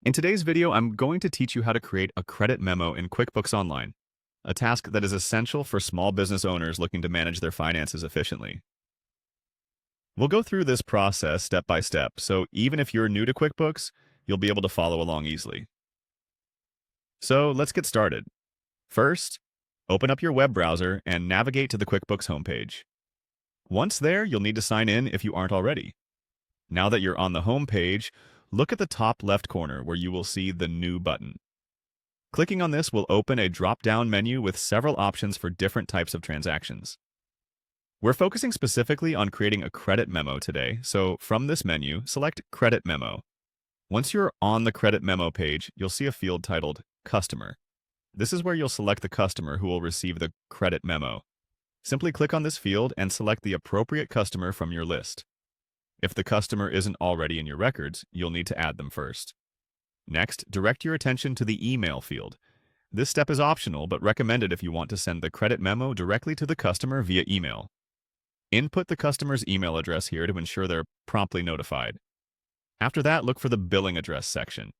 In today's video, I'm going to teach you how to create a credit memo in QuickBooks Online, a task that is essential for small business owners looking to manage their finances efficiently. We'll go through this process step by step, so even if you're new to QuickBooks, you'll be able to follow along easily. So let's get started. First, open up your web browser and navigate to the QuickBooks homepage. Once there, you'll need to sign in if you aren't already. Now that you're on the home page, look at the top left corner where you will see the New button. Clicking on this will open a drop-down menu with several options for different types of transactions. We're focusing specifically on creating a credit memo today, so from this menu, select Credit Memo. Once you're on the Credit Memo page, you'll see a field titled Customer. This is where you'll select the customer who will receive the credit memo. Simply click on this field and select the appropriate customer from your list. If the customer isn't already in your records, you'll need to add them first. Next, direct your attention to the email field. This step is optional, but recommended if you want to send the credit memo directly to the customer via email. Input the customer's email address here to ensure they're promptly notified. After that, look for the billing address section.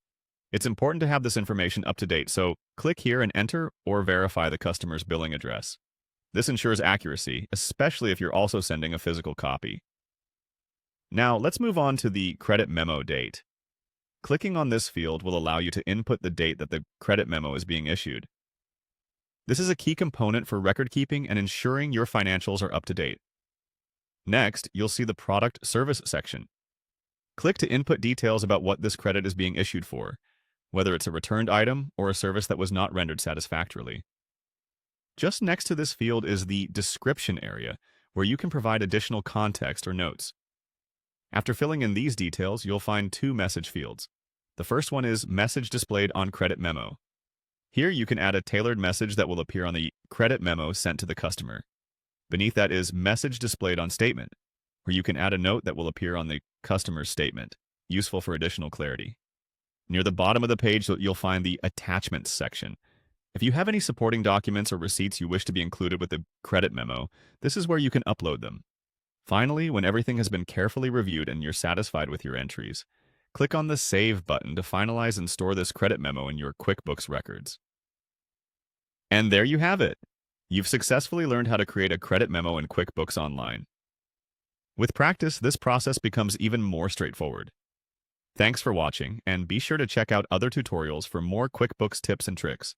It's important to have this information up to date, so click here and enter or verify the customer's billing address. This ensures accuracy, especially if you're also sending a physical copy. Now, let's move on to the credit memo date. Clicking on this field will allow you to input the date that the credit memo is being issued. This is a key component for record keeping and ensuring your financials are up to date. Next, you'll see the Product Service section. Click to input details about what this credit is being issued for, whether it's a returned item or a service that was not rendered satisfactorily. Just next to this field is the Description area, where you can provide additional context or notes. After filling in these details, you'll find two message fields. The first one is Message Displayed on Credit Memo. Here you can add a tailored message that will appear on the credit memo sent to the customer. Beneath that is Message Displayed on Statement, where you can add a note that will appear on the customer's statement, useful for additional clarity. Near the bottom of the page, you'll find the Attachments section. If you have any supporting documents or receipts you wish to be included with the credit memo, this is where you can upload them. Finally, when everything has been carefully reviewed and you're satisfied with your entries, click on the Save button to finalize and store this credit memo in your QuickBooks records. And there you have it! You've successfully learned how to create a credit memo in QuickBooks Online. With practice, this process becomes even more straightforward. Thanks for watching, and be sure to check out other tutorials for more QuickBooks tips and tricks.